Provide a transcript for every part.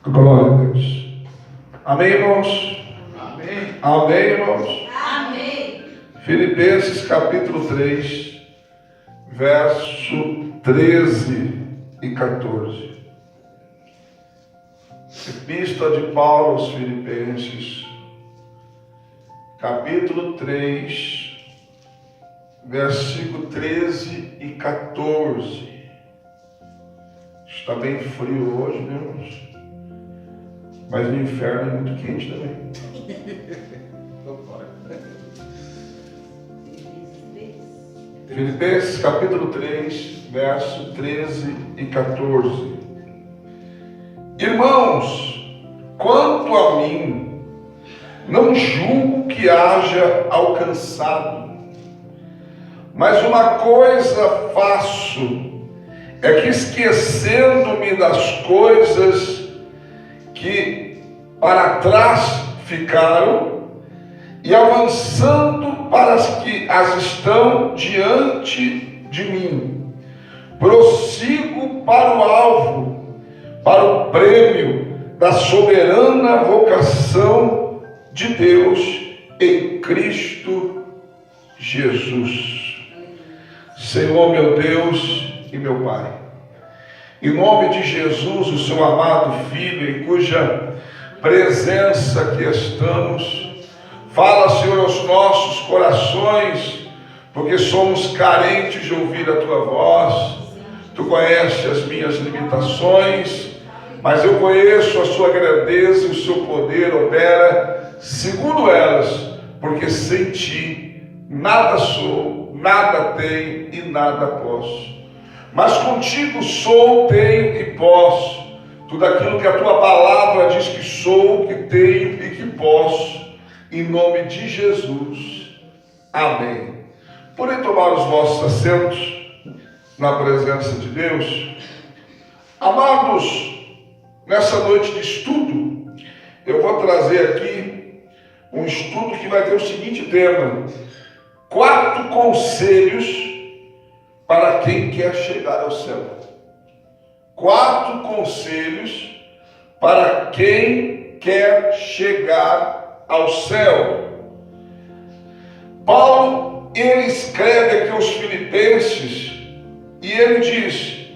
Glória a Deus. Amém, irmãos? Amém. Amém, irmãos? Amém. Filipenses capítulo 3, verso 13 e 14. Epístola de Paulo aos Filipenses, capítulo 3, versículo 13 e 14. Está bem frio hoje, né, irmãos? Mas no inferno é muito quente também. Filipenses capítulo 3, verso 13 e 14. Irmãos, quanto a mim, não julgo que haja alcançado, mas uma coisa faço, é que esquecendo-me das coisas que para trás ficaram e avançando para as que as estão diante de mim, prossigo para o alvo, para o prêmio da soberana vocação de Deus em Cristo Jesus. Senhor, meu Deus e meu Pai, em nome de Jesus, o seu amado Filho, em cuja presença aqui estamos, fala, Senhor, aos nossos corações, porque somos carentes de ouvir a Tua voz. Tu conheces as minhas limitações, mas eu conheço a Sua grandeza e o Seu poder opera segundo elas, porque sem Ti nada sou, nada tenho e nada posso. Mas contigo sou, tenho e posso. Tudo aquilo que a Tua palavra diz que sou, que tenho e que posso. Em nome de Jesus. Amém. Podem tomar os vossos assentos na presença de Deus. Amados, nessa noite de estudo, eu vou trazer aqui um estudo que vai ter o seguinte tema: 4 conselhos para quem quer chegar ao céu. 4 conselhos para quem quer chegar ao céu. Paulo, ele escreve aqui aos Filipenses e ele diz: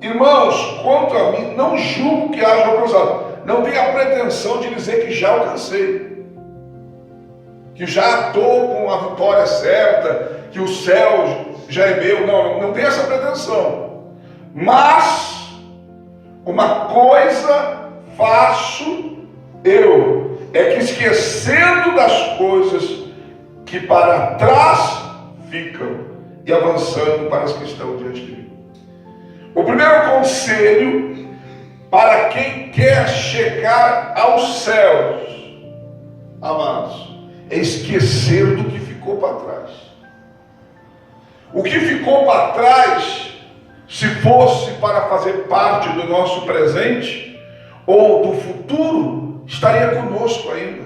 irmãos, quanto a mim, não julgo que haja alcançado. Não tenho a pretensão de dizer que já alcancei, que já estou com a vitória certa, que o céu já é meu. Não tenho essa pretensão. Mas uma coisa faço eu, é que esquecendo das coisas que para trás ficam e avançando para as que estão diante de mim. O primeiro conselho para quem quer chegar aos céus, amados, é esquecer do que ficou para trás. O que ficou para trás, se fosse para fazer parte do nosso presente ou do futuro, estaria conosco ainda.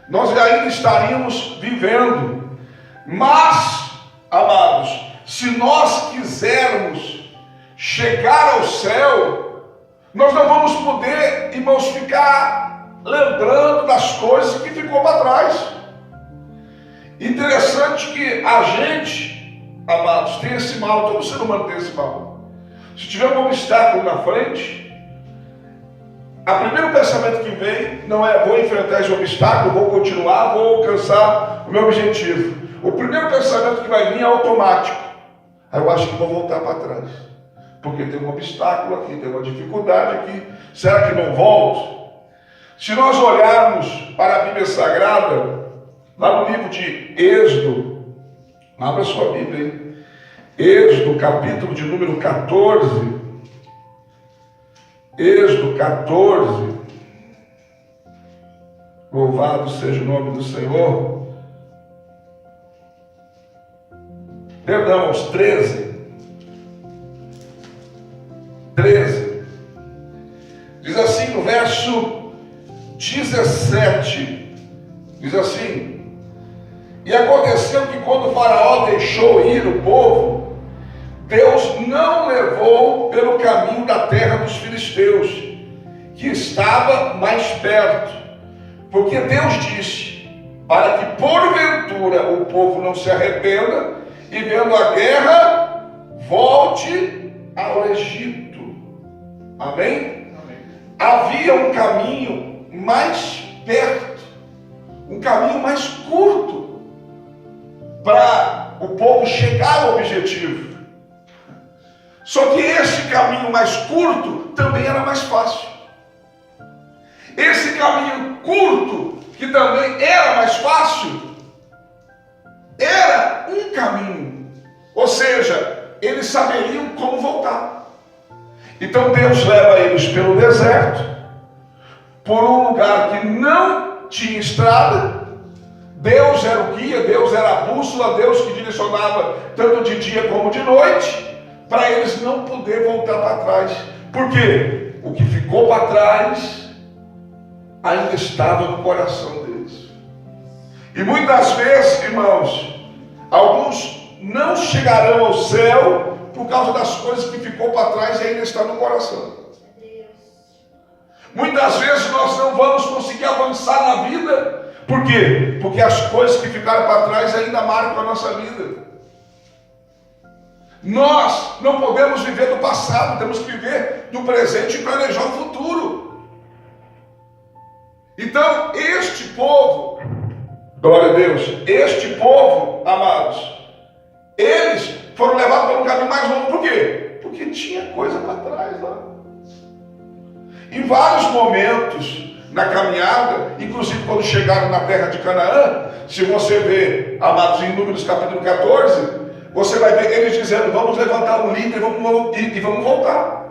Nós ainda estaríamos vivendo. Mas, amados, se nós quisermos chegar ao céu, nós não vamos poder, irmãos, ficar lembrando das coisas que ficou para trás. Interessante que a gente, amados, tem esse mal, todo ser humano tem esse mal. Se tiver um obstáculo na frente, o primeiro pensamento que vem não é: vou enfrentar esse obstáculo, vou continuar, vou alcançar o meu objetivo. O primeiro pensamento que vai vir é automático: eu acho que vou voltar para trás, porque tem um obstáculo aqui, tem uma dificuldade aqui, será que não volto? Se nós olharmos para a Bíblia Sagrada, lá no livro de Êxodo, abra sua Bíblia aí, Êxodo, capítulo de número 14, Êxodo 14, louvado seja o nome do Senhor, perdão, os 13, diz assim no verso 17, diz assim: e aconteceu que quando o faraó deixou ir o povo, Deus não levou pelo caminho da terra dos filisteus, que estava mais perto, porque Deus disse, para que porventura o povo não se arrependa e vendo a guerra, volte ao Egito. Amém? Amém. Havia um caminho mais perto, um caminho mais curto, para o povo chegar ao objetivo. Só que esse caminho mais curto também era mais fácil. Esse caminho curto, que também era mais fácil, era um caminho. Ou seja, eles saberiam como voltar. Então Deus leva eles pelo deserto, por um lugar que não tinha estrada. Deus era o guia, Deus era a bússola, Deus que direcionava tanto de dia como de noite, para eles não poder voltar para trás. Por quê? O que ficou para trás ainda estava no coração deles. E muitas vezes, irmãos, alguns não chegarão ao céu por causa das coisas que ficou para trás e ainda está no coração. Muitas vezes nós não vamos conseguir avançar na vida. Por quê? Porque as coisas que ficaram para trás ainda marcam a nossa vida. Nós não podemos viver do passado, temos que viver do presente e planejar o futuro. Então, este povo, glória a Deus, este povo, amados, eles foram levados para um caminho mais longo. Por quê? Porque tinha coisa para trás lá. Em vários momentos na caminhada, inclusive quando chegaram na terra de Canaã, se você ver, amados, em Números capítulo 14, você vai ver eles dizendo, vamos levantar um líder e vamos voltar.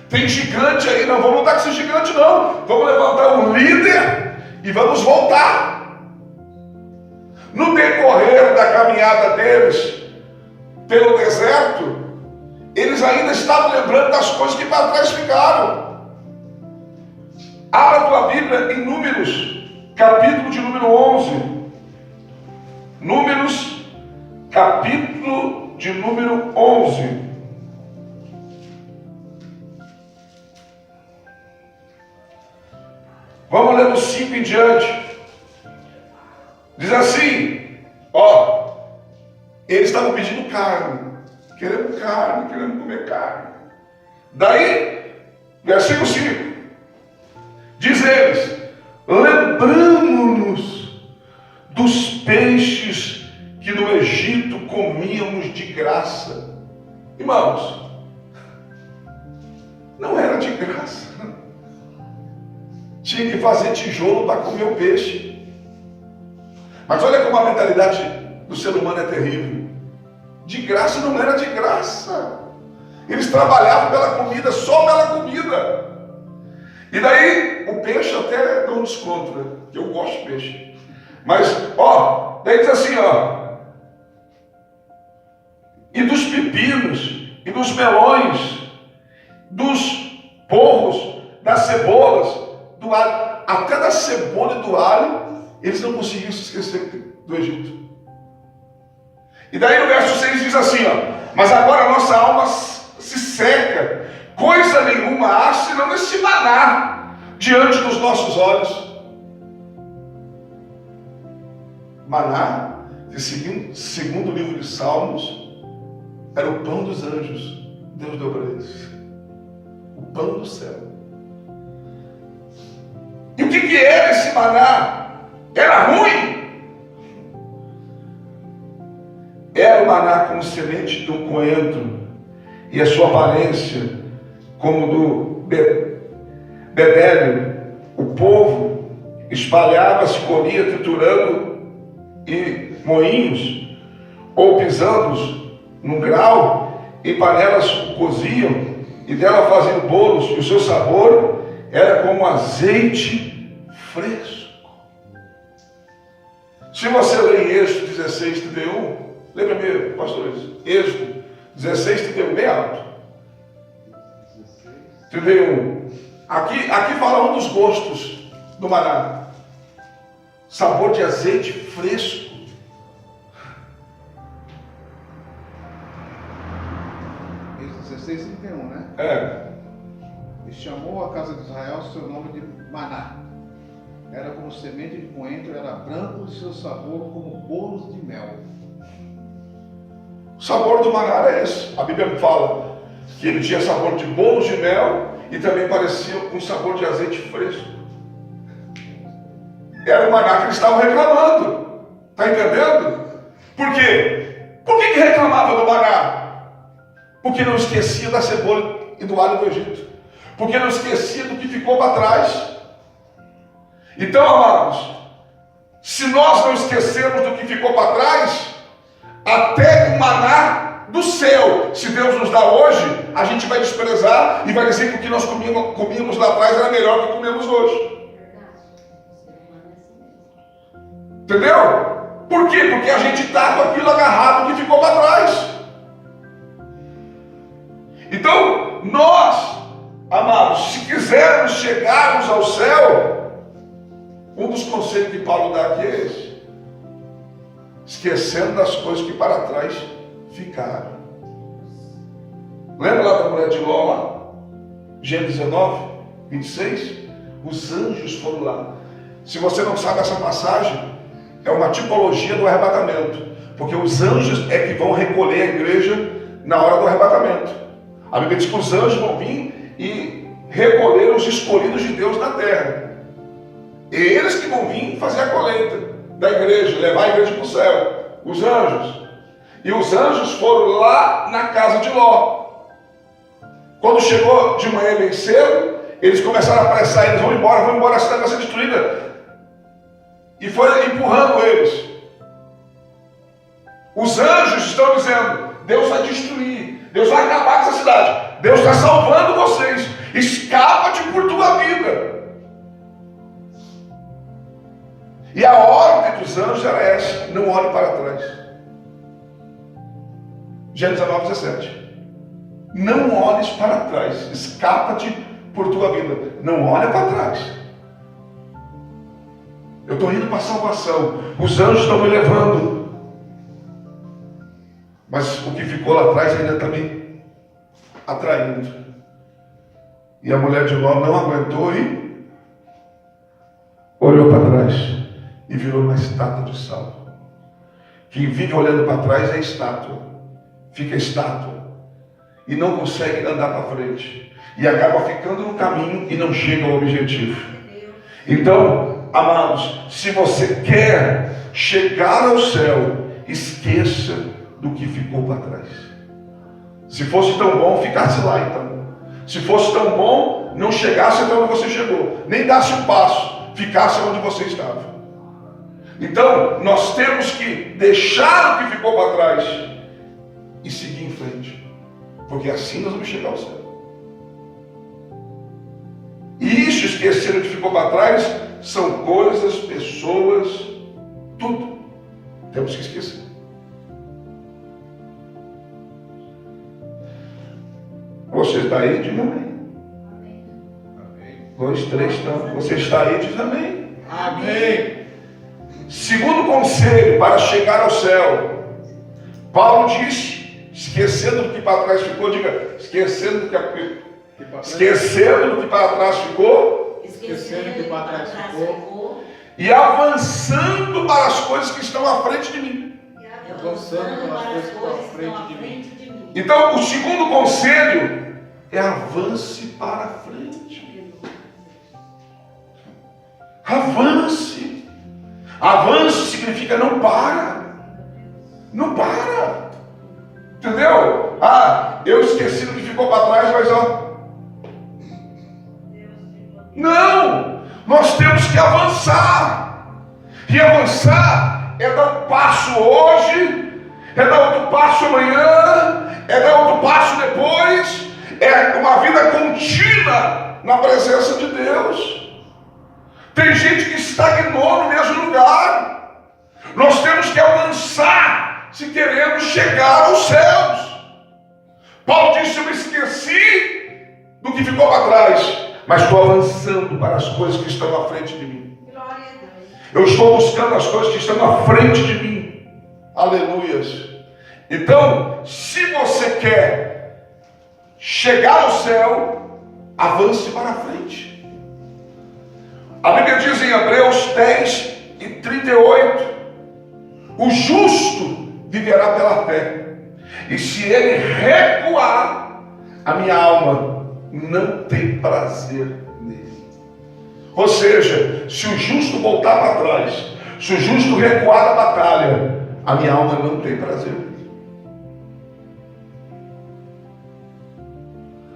Tem gigante aí, não vamos lutar com esse gigante não, vamos levantar um líder e vamos voltar. No decorrer da caminhada deles pelo deserto, eles ainda estavam lembrando das coisas que para trás ficaram. Abra a tua Bíblia em Números, capítulo de número 11. Números, capítulo de número 11. Vamos ler do 5 em diante. Diz assim, ó, eles estavam pedindo carne, querendo comer carne. Daí, versículo 5, diz eles, lembramos-nos dos peixes que no Egito comíamos de graça. Irmãos, não era de graça. Tinha que fazer tijolo para comer o peixe. Mas olha como a mentalidade do ser humano é terrível. De graça não era de graça. Eles trabalhavam pela comida, só pela comida. E daí, o peixe até dá um desconto, né? Eu gosto de peixe. Mas, ó, daí diz assim, ó. E dos pepinos, e dos melões, dos porros, das cebolas, do alho. Até da cebola e do alho, eles não conseguiam se esquecer do Egito. E daí no verso 6 diz assim, ó. Mas agora a nossa alma se seca, coisa nenhuma há senão esse maná diante dos nossos olhos. Maná, segundo o livro de Salmos, era o pão dos anjos. Deus deu para eles. O pão do céu. E o que era esse maná? Era ruim? Era o maná como semente de um coentro, e a sua aparência como do bedélio. O povo espalhava-se, comia, triturando e moinhos, ou pisando num grau, em panelas coziam, e dela faziam bolos, e o seu sabor era como azeite fresco. Se você ler em Êxodo 16, 31, lembra mesmo, pastores? Êxodo 16, 31, bem alto. 31. Aqui fala um dos gostos do maná. Sabor de azeite fresco. Êxodo 16, 31, né? É. e chamou a casa de Israel seu nome de Maná. Era como semente de coentro, era branco e seu sabor como bolos de mel. O sabor do maná é esse. A Bíblia fala que ele tinha sabor de bolos de mel e também parecia com sabor de azeite fresco. Era o maná que eles estavam reclamando. Está entendendo? Por quê? Por que reclamava do maná? Porque não esquecia da cebola e do alho do Egito. Porque não esquecia do que ficou para trás. Então, amados, se nós não esquecermos do que ficou para trás, até o maná do céu, se Deus nos dá hoje, a gente vai desprezar e vai dizer que o que nós comíamos lá atrás era melhor do que comemos hoje. Entendeu? Por quê? Porque a gente está com aquilo agarrado que ficou para trás. Então, nós, amados, se quisermos chegarmos ao céu, um dos conselhos que Paulo dá aqui é esse: esquecendo das coisas que para trás ficaram. Lembra lá da mulher de Ló, lá? Gênesis 19, 26? Os anjos foram lá. Se você não sabe essa passagem, é uma tipologia do arrebatamento, porque os anjos é que vão recolher a igreja na hora do arrebatamento. A Bíblia diz que os anjos vão vir e recolher os escolhidos de Deus na terra. Eles que vão vir fazer a colheita da igreja, levar a igreja para o céu. Os anjos. E os anjos foram lá na casa de Ló. Quando chegou de manhã bem cedo, eles começaram a apressar, eles vão embora, a cidade vai ser destruída. E foi empurrando eles. Os anjos estão dizendo: Deus vai destruir, Deus vai acabar com essa cidade, Deus está salvando vocês, escapa-te por tua vida. E a ordem dos anjos era essa: não olhe para trás. Gênesis 19, 17. Não olhes para trás, escapa-te por tua vida, não olha para trás. Eu estou indo para a salvação, os anjos estão me levando, mas o que ficou lá atrás ainda está me atraindo. E a mulher de Ló não aguentou e olhou para trás e virou uma estátua de sal. Quem vive olhando para trás é estátua, fica estátua e não consegue andar para frente e acaba ficando no caminho e não chega ao objetivo. Então, amados, se você quer chegar ao céu, esqueça do que ficou para trás. Se fosse tão bom, ficasse lá então. Se fosse tão bom, não chegasse até onde você chegou, nem dasse um passo, ficasse onde você estava. Então, nós temos que deixar o que ficou para trás e seguir em frente, porque assim nós vamos chegar ao céu. E isso, esquecer o que ficou para trás, são coisas, pessoas, tudo. Temos que esquecer. Você está aí? Diga amém. Amém. 2, 3, então. Você está aí? Diz amém. Amém. Segundo conselho para chegar ao céu, Paulo disse: esquecendo do que para trás ficou, diga, esquecendo do que para trás ficou, Esquecendo que para trás ficou, e avançando para as coisas que estão à frente de mim. Avançando para as coisas que estão à frente de mim. Então, o segundo conselho é avance para frente. Avance. Avance significa não para. Não para. Entendeu? Ah, eu esqueci do que ficou para trás, mas ó. Não! Nós temos que avançar. E avançar é dar um passo hoje, é dar outro passo amanhã, é dar outro passo depois, é uma vida contínua na presença de Deus. Tem gente que estagnou no mesmo lugar. Nós temos que avançar se queremos chegar aos céus. Paulo disse: eu me esqueci do que ficou para trás, mas estou avançando para as coisas que estão à frente de mim. Eu estou buscando as coisas que estão à frente de mim. Aleluias. Então, se você quer chegar ao céu, avance para frente. A Bíblia diz em Hebreus 10:38, o justo viverá pela fé, e se ele recuar, a minha alma não tem prazer nele. Ou seja, se o justo voltar para trás, se o justo recuar da batalha, a minha alma não tem prazer nele.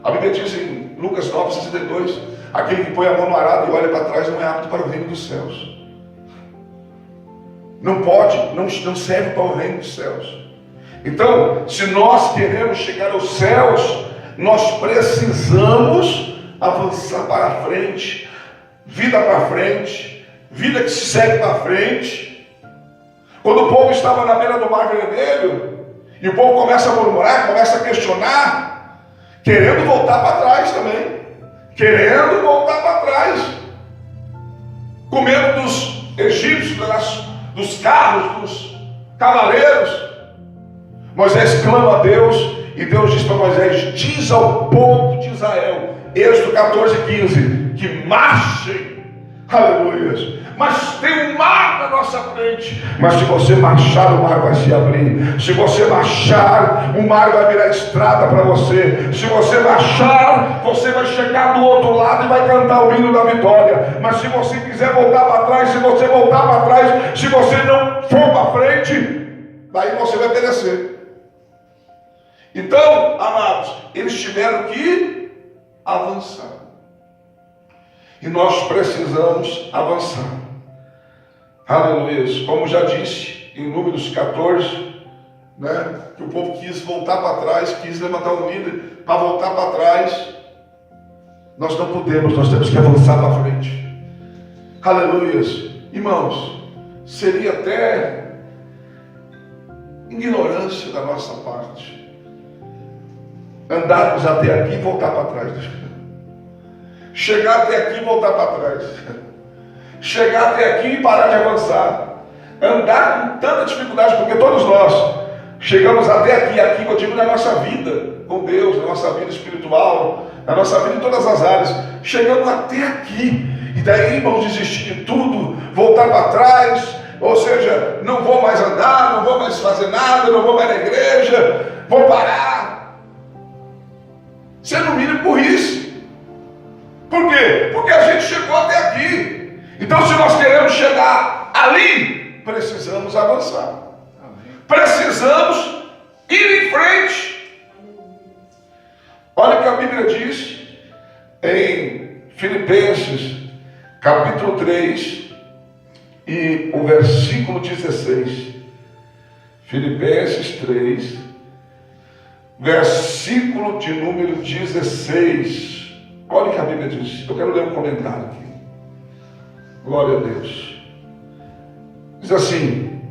A Bíblia diz em Lucas 9:62, aquele que põe a mão no arado e olha para trás não é apto para o reino dos céus. Não pode, não serve para o reino dos céus. Então, se nós queremos chegar aos céus, nós precisamos avançar para frente, vida para frente, vida que se segue para frente. Quando o povo estava na beira do Mar Vermelho, e o povo começa a murmurar, começa a questionar, querendo voltar para trás também, querendo voltar para trás, com medo dos egípcios, dos carros, dos cavaleiros. Moisés clama a Deus, e Deus diz para Moisés: diz ao povo de Israel, Êxodo 14:15, que marchem, aleluia. Mas tem um mar na nossa frente, mas se você marchar, o mar vai se abrir. Se você marchar, o mar vai virar estrada para você. Se você marchar, você vai chegar do outro lado e vai cantar o hino da vitória. Mas se você quiser voltar para trás, se você voltar para trás, se você não for para frente, daí você vai perecer. Então, amados, eles tiveram que avançar. E nós precisamos avançar. Aleluia. Como já disse em Números 14, né, que o povo quis voltar para trás, quis levantar um líder para voltar para trás. Nós não podemos, nós temos que avançar para frente. Aleluia. Irmãos, seria até ignorância da nossa parte andarmos até aqui e voltar para trás. Chegar até aqui e voltar para trás. Chegar até aqui e parar de avançar. Andar com tanta dificuldade, porque todos nós chegamos até aqui, eu digo na nossa vida com Deus, na nossa vida espiritual, na nossa vida em todas as áreas. Chegamos até aqui, e daí vamos desistir de tudo, voltar para trás, ou seja, não vou mais andar, não vou mais fazer nada, não vou mais na igreja, vou parar. Isso é no mínimo burrice. Por quê? Porque a gente chegou até aqui. Então, se nós queremos chegar ali, precisamos avançar. Precisamos ir em frente. Olha o que a Bíblia diz em Filipenses, capítulo 3, e o versículo 16. Filipenses 3, versículo de número 16. Olha o que a Bíblia diz. Eu quero ler um comentário aqui. Glória a Deus. Diz assim: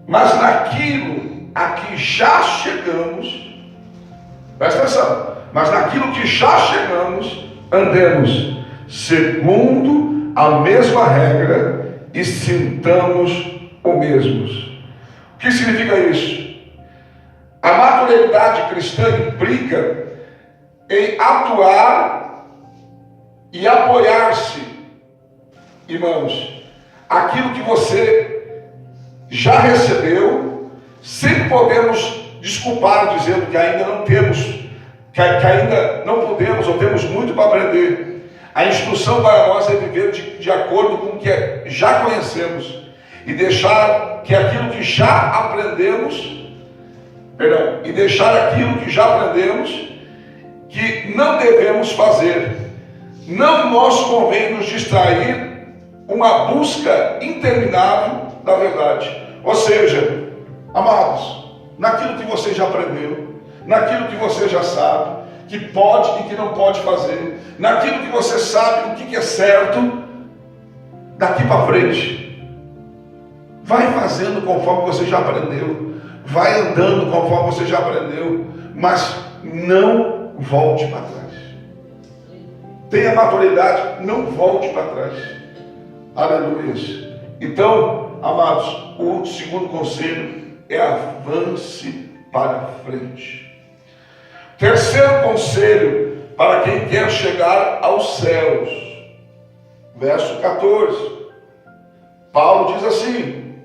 mas naquilo a que já chegamos, presta atenção, mas naquilo que já chegamos, andemos segundo a mesma regra e sintamos o mesmo. O que significa isso? A maturidade cristã implica em atuar e apoiar-se, irmãos, aquilo que você já recebeu, sem podemos desculpar dizendo que ainda não temos, que ainda não podemos ou temos muito para aprender. A instrução para nós é viver de acordo com o que já conhecemos e deixar que aquilo que já aprendemos, e deixar aquilo que já aprendemos que não devemos fazer. Não nos convém nos distrair uma busca interminável da verdade. Ou seja, amados, naquilo que você já aprendeu, naquilo que você já sabe, que pode e que não pode fazer, naquilo que você sabe o que é certo, daqui para frente, vai fazendo conforme você já aprendeu, vai andando conforme você já aprendeu, mas não volte para trás. Tenha maturidade, não volte para trás. Aleluia. Então, amados, o segundo conselho é avance para frente. Terceiro conselho para quem quer chegar aos céus. Verso 14. Paulo diz assim: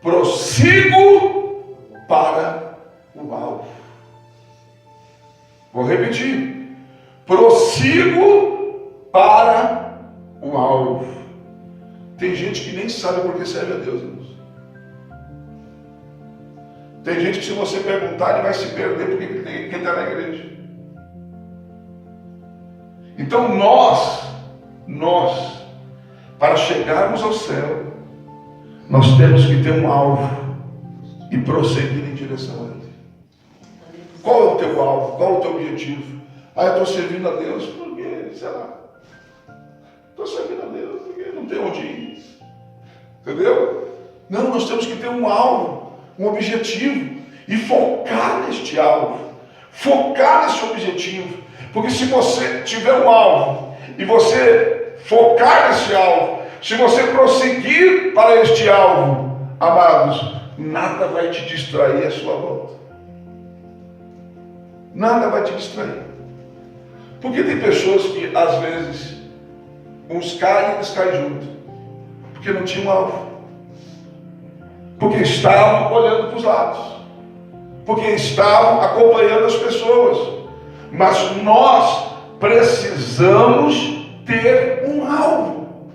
prossigo para o alvo. Vou repetir: prossigo para o alvo. Tem gente que nem sabe por que serve a Deus, irmãos. Tem gente que, se você perguntar, ele vai se perder porque ele está na igreja. Então nós, para chegarmos ao céu, nós temos que ter um alvo e prosseguir em direção a ele. Qual é o teu alvo? Qual é o teu objetivo? Eu estou servindo a Deus porque, sei lá, estou servindo a Deus porque não tem onde ir. Entendeu? Não, nós temos que ter um alvo, um objetivo e focar neste alvo, focar nesse objetivo. Porque se você tiver um alvo e você focar nesse alvo, se você prosseguir para este alvo, amados, nada vai te distrair à sua volta. Nada vai te distrair. Porque tem pessoas que às vezes uns caem e eles caem junto, porque não tinham alvo, porque estavam olhando para os lados, porque estavam acompanhando as pessoas. Mas nós precisamos ter um alvo.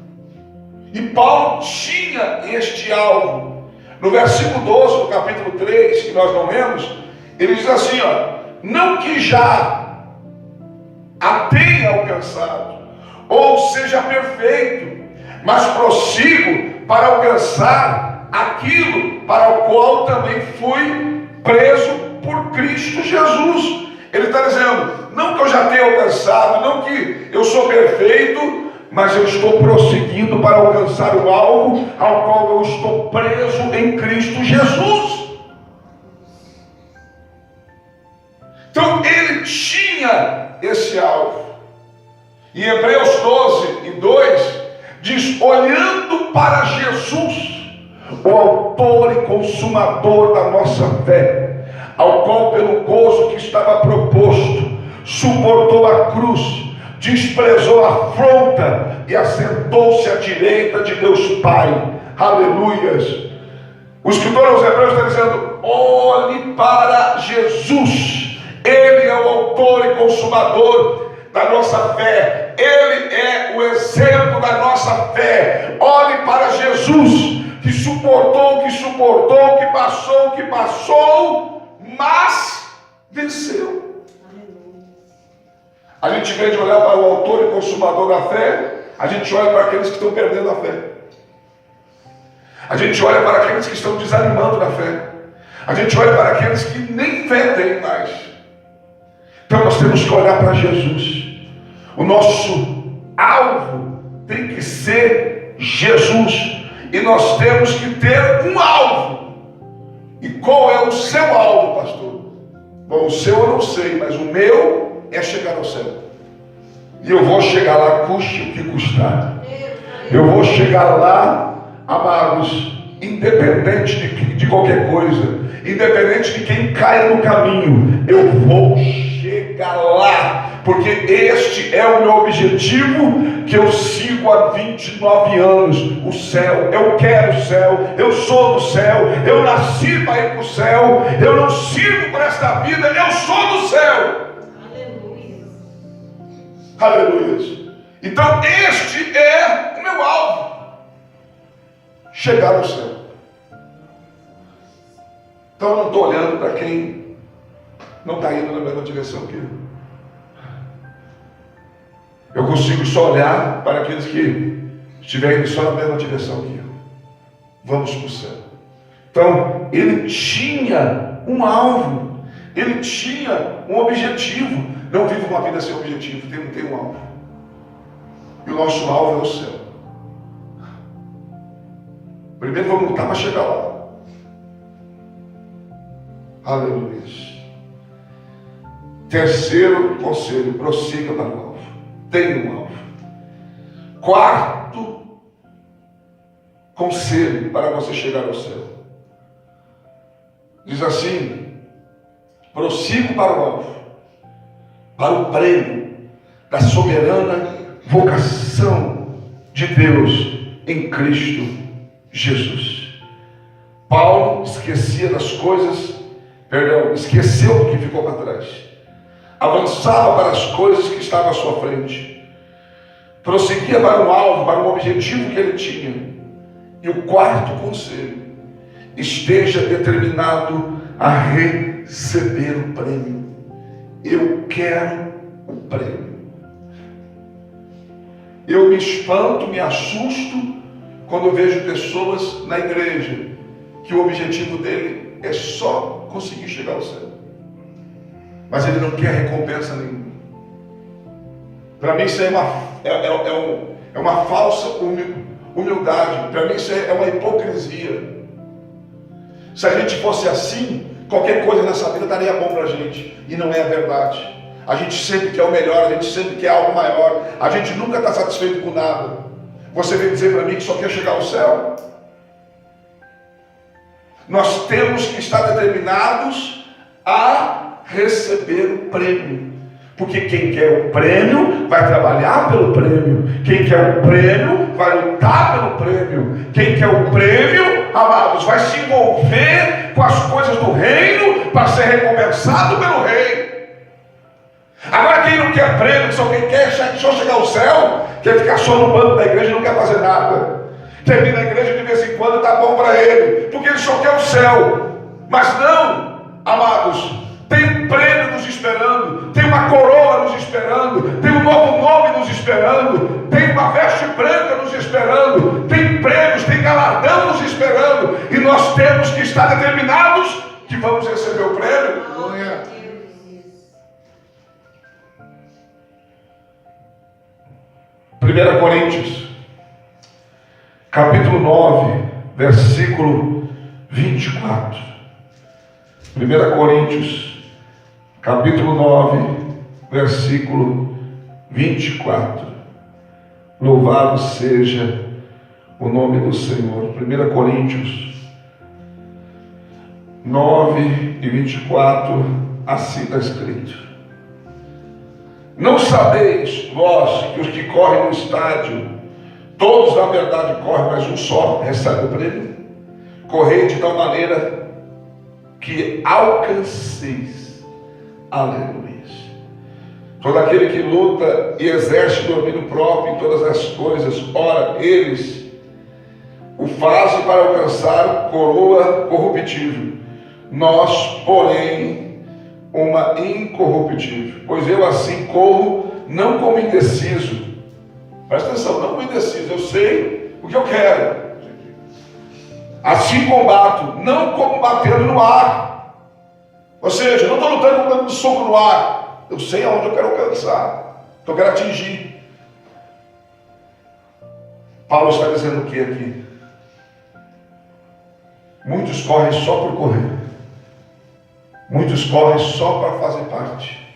E Paulo tinha este alvo. No versículo 12 do capítulo 3, que nós não lemos, ele diz assim, não que já a tenha alcançado, ou seja perfeito, mas prossigo para alcançar aquilo para o qual também fui preso por Cristo Jesus. Ele está dizendo, não que eu já tenha alcançado, não que eu sou perfeito, mas eu estou prosseguindo para alcançar o alvo ao qual eu estou preso em Cristo Jesus. Então ele tinha esse alvo. Em Hebreus 12:2 diz, olhando para Jesus, o autor e consumador da nossa fé, ao qual pelo gozo que estava proposto, suportou a cruz, desprezou a afronta e assentou-se à direita de Deus Pai. Aleluias. O escritor aos Hebreus está dizendo, olhe para Jesus, Ele é o autor e consumador da nossa fé, Ele é o exemplo da nossa fé. Olhe para Jesus, que suportou, que passou, mas venceu. A gente, em vez de olhar para o autor e consumador da fé, a gente olha para aqueles que estão perdendo a fé. A gente olha para aqueles que estão desanimando na fé. A gente olha para aqueles que nem fé têm mais. Então nós temos que olhar para Jesus. O nosso alvo tem que ser Jesus. E nós temos que ter um alvo. E qual é o seu alvo, pastor? Bom, o seu eu não sei, mas o meu é chegar ao céu. E eu vou chegar lá, custe o que custar. Eu vou chegar lá, amados, independente de qualquer coisa, independente de quem caia no caminho, eu vou chegar lá, porque este é o meu objetivo, que eu sigo há 29 anos, o céu. Eu quero o céu, eu sou do céu, eu nasci para ir para o céu, eu não sirvo para esta vida, eu sou do céu. Aleluia. Então este é o meu alvo, chegar ao céu. Então eu não estou olhando para quem não está indo na mesma direção que eu. Eu consigo só olhar para aqueles que estiverem só na mesma direção que eu. Vamos para o céu. Então ele tinha um alvo, ele tinha um objetivo. Não vive uma vida sem objetivo, tem um alvo. E o nosso alvo é o céu. Primeiro vamos lutar para chegar lá. Aleluia. Terceiro conselho, prossiga para o alvo. Tenha um alvo. Quarto conselho para você chegar ao céu. Diz assim, prossigo para o alvo, para o prêmio da soberana vocação de Deus em Cristo Jesus. Paulo esqueceu do que ficou para trás, avançava para as coisas que estavam à sua frente, prosseguia para um alvo, para um objetivo que ele tinha. E o quarto conselho: esteja determinado a receber o prêmio. Eu quero o prêmio. Eu me espanto, me assusto quando eu vejo pessoas na igreja que o objetivo dele é só conseguir chegar ao céu, mas ele não quer recompensa nenhuma. Para mim isso é uma falsa humildade. Para mim isso é uma hipocrisia. Se a gente fosse assim, qualquer coisa nessa vida daria bom para a gente, e não é a verdade. A gente sempre quer o melhor, a gente sempre quer algo maior, a gente nunca está satisfeito com nada. Você vem dizer para mim que só quer chegar ao céu? Nós temos que estar determinados a receber o prêmio, porque quem quer o prêmio vai trabalhar pelo prêmio, quem quer o prêmio vai lutar pelo prêmio, quem quer o prêmio, amados, vai se envolver com as coisas do reino para ser recompensado pelo rei. Agora quem não quer prêmio, só quem quer só chegar ao céu, quer ficar só no banco da igreja e não quer fazer nada, quer vir na igreja de vez em quando, está bom para ele, porque ele só quer o céu. Mas não, amados, tem um prêmio nos esperando, tem uma coroa nos esperando, tem um novo nome nos esperando, tem uma veste branca nos esperando, tem prêmios, tem galardão nos esperando, e nós temos que estar determinados que vamos receber o prêmio. Glória. 1 Coríntios, capítulo 9, versículo 24. 1 Coríntios, capítulo 9, versículo 24. Louvado seja o nome do Senhor. 1 Coríntios 9 e 24, assim está escrito: não sabeis vós que os que correm no estádio, todos na verdade correm, mas um só recebe o prêmio? Correi de tal maneira que alcanceis. Aleluia. Todo aquele que luta e exerce domínio próprio em todas as coisas, ora, eles o fazem para alcançar coroa corruptível. Nós, porém, uma incorruptível. Pois eu assim corro, não como indeciso. Presta atenção, não como indeciso. Eu sei o que eu quero. Assim combato, não como batendo no ar. Ou seja, eu não estou lutando como dando soco no ar. Eu sei aonde eu quero alcançar, que eu quero atingir. Paulo está dizendo o que aqui? Muitos correm só por correr. Muitos correm só para fazer parte.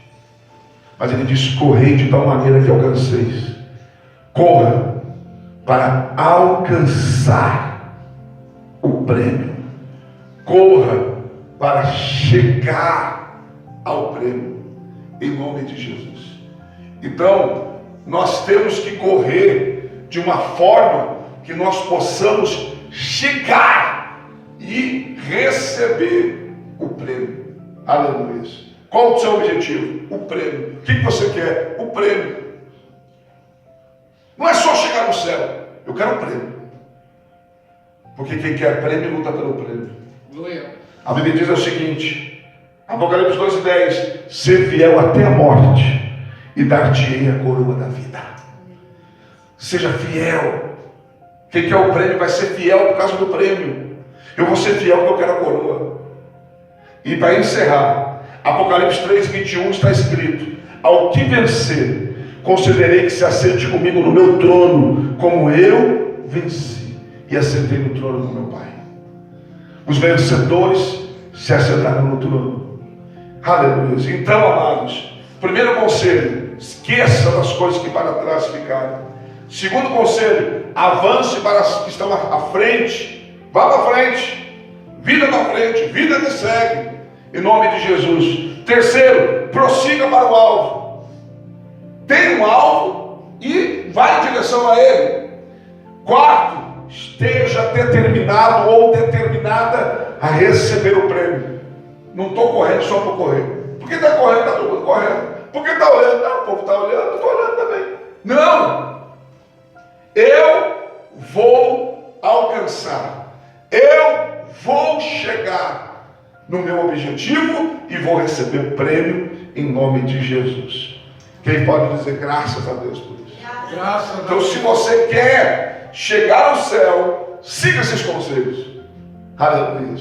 Mas ele diz: correi de tal maneira que alcanceis. Corra para alcançar o prêmio. Corra para chegar ao prêmio, em nome de Jesus. Então, nós temos que correr de uma forma que nós possamos chegar e receber o prêmio. Aleluia. Qual o seu objetivo? O prêmio. O que você quer? O prêmio. Não é só chegar no céu. Eu quero o prêmio. Porque quem quer prêmio luta pelo prêmio. A Bíblia diz o seguinte, Apocalipse 2:10: ser fiel até a morte, e dar-te-ei a coroa da vida. Seja fiel. Quem quer o prêmio vai ser fiel por causa do prêmio. Eu vou ser fiel porque eu quero a coroa. E para encerrar, Apocalipse 3:21 está escrito: ao que vencer, considerei que se assente comigo no meu trono, como eu venci e assentei no trono do meu Pai. Os vencedores se assentaram no trono. Aleluia. Então, amados, primeiro conselho: esqueça das coisas que para trás ficaram. Segundo conselho: avance para as que estão à frente. Vá para frente. Vida para frente, vida que segue, em nome de Jesus. Terceiro, prossiga para o alvo. tem um alvo e vai em direção a ele. Quarto, esteja determinado ou determinada a receber o prêmio. Não estou correndo só por correr. Porque está correndo, está todo mundo correndo. Porque está olhando, não, o povo está olhando, eu estou olhando também. Não! Eu vou alcançar. Eu vou chegar no meu objetivo e vou receber o prêmio em nome de Jesus. Quem pode dizer graças a Deus por isso? Graças a Deus. Então, se você quer chegar ao céu, siga esses conselhos. Aleluia.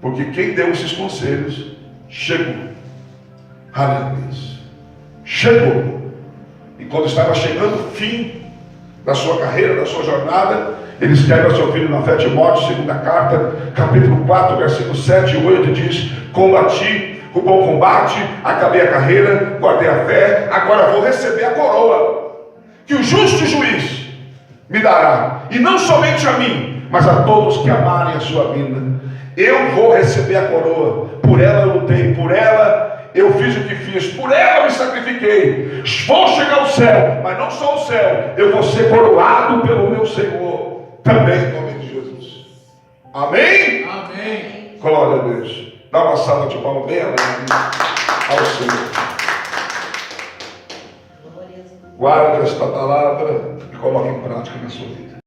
Porque quem deu esses conselhos chegou. Aleluia. Chegou. E quando estava chegando o fim da sua carreira, da sua jornada, ele escreve ao seu filho na fé, Timóteo, segunda carta, capítulo 4, versículos 7 e 8, diz: combati o bom combate, acabei a carreira, guardei a fé, agora vou receber a coroa, que o justo juiz me dará, e não somente a mim, mas a todos que amarem a sua vinda. Eu vou receber a coroa, por ela eu lutei, por ela eu fiz o que fiz, por ela eu me sacrifiquei. Vou chegar ao céu, mas não só ao céu, eu vou ser coroado pelo meu Senhor, também em nome de Jesus. Amém? Amém. Glória a Deus. Dá uma salva de palmas bem alegre ao Senhor. Guarde esta palavra e coloque em prática na sua vida.